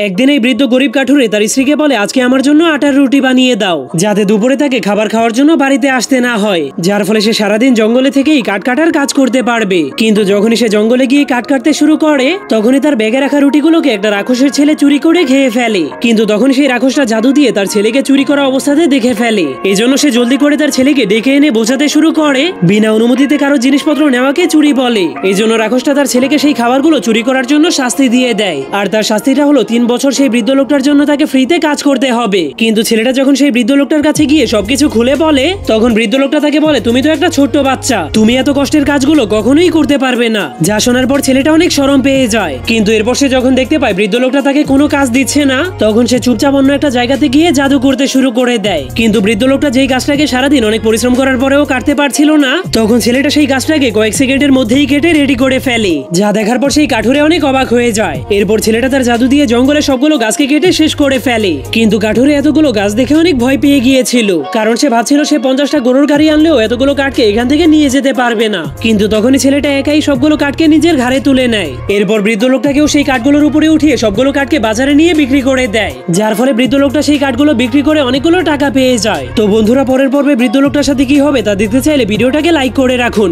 একদিন এই বৃদ্ধ গরিব কাঠুরে তার স্ত্রীকে বলে, আজকে আমার জন্য আটার রুটি বানিয়ে দাও, যাতে দুপুরে তাকে খাবার খাওয়ার জন্য বাড়িতে আসতে না হয়, যার ফলে সে সারাদিন জঙ্গলে থেকেই কাঠ কাটার কাজ করতে পারবে। কিন্তু যখনই সে জঙ্গলে গিয়ে কাঠ কাটতে শুরু করে, তখনই তার ব্যাগে রাখা রুটিগুলোকে একটা রাক্ষসের ছেলে চুরি করে খেয়ে ফেলে। কিন্তু তখন সেই রাক্ষসটা জাদু দিয়ে তার ছেলেকে চুরি করা অবস্থাতে দেখে ফেলে। এজন্য সে জলদি করে তার ছেলেকে ডেকে এনে বোঝাতে শুরু করে বিনা অনুমতিতে কারো জিনিসপত্র নেওয়াকে চুরি বলে। এই জন্য রাক্ষসটা তার ছেলেকে সেই খাবারগুলো চুরি করার জন্য শাস্তি দিয়ে দেয়। আর তার শাস্তিটা হলো 3 বছর সেই বৃদ্ধ লোকটার জন্য তাকে ফ্রিতে কাজ করতে হবে। কিন্তু ছেলেটা যখন সেই বৃদ্ধ লোকটার কাছে গিয়ে সবকিছু খুলে বলে, তখন বৃদ্ধ লোকটা তাকে বলে, তুমি তো একটা ছোট্ট বাচ্চা, তুমি এত কষ্টের কাজগুলো কখনোই করতে পারবে না। যা শোনার পর ছেলেটা অনেক শরম পেয়ে যায়। কিন্তু এরপর সে যখন দেখতে পায় বৃদ্ধ লোকটা তাকে কোনো কাজ দিচ্ছে না, তখন সে চুপচাপ অন্য একটা জায়গাতে গিয়ে জাদু করতে শুরু করে দেয়। কিন্তু বৃদ্ধ লোকটা যেই গাছটাকে সারাদিন অনেক পরিশ্রম করার পরেও কাটতে পারছিল না, তখন ছেলেটা সেই গাছটাকে কয়েক সেকেন্ডের মধ্যেই কেটে রেডি করে ফেলে। যা দেখার পর সেই কাঠুরে অনেক অবাক হয়ে যায়। এরপর ছেলেটা তার জাদু দিয়ে জঙ্গলে সবগুলো গাছকে কেটে শেষ করে ফেলে। কিন্তু কাঠুরে এতগুলো গাছ দেখে অনেক ভয় পেয়ে গিয়েছিল, কারণ সে ভাবছিল সে 50টা গরুর গাড়ি আনলেও এতগুলো কাঠকে এখান থেকে নিয়ে যেতে পারবে না। কিন্তু তখনই ছেলেটা একাই সবগুলো কাঠকে নিজের ঘাড়ে তুলে নেয়। এরপর বৃদ্ধ লোকটাকেও সেই কাঠগুলোর উপরে উঠিয়ে সবগুলো কাঠকে বাজারে নিয়ে বিক্রি করে দেয়, যার ফলে বৃদ্ধ লোকটা সেই কাঠগুলো বিক্রি করে অনেকগুলো টাকা পেয়ে যায়। তো বন্ধুরা, পরের পর্বে বৃদ্ধ লোকটার সাথে কি হবে তা দেখতে চাইলে ভিডিওটাকে লাইক করে রাখুন।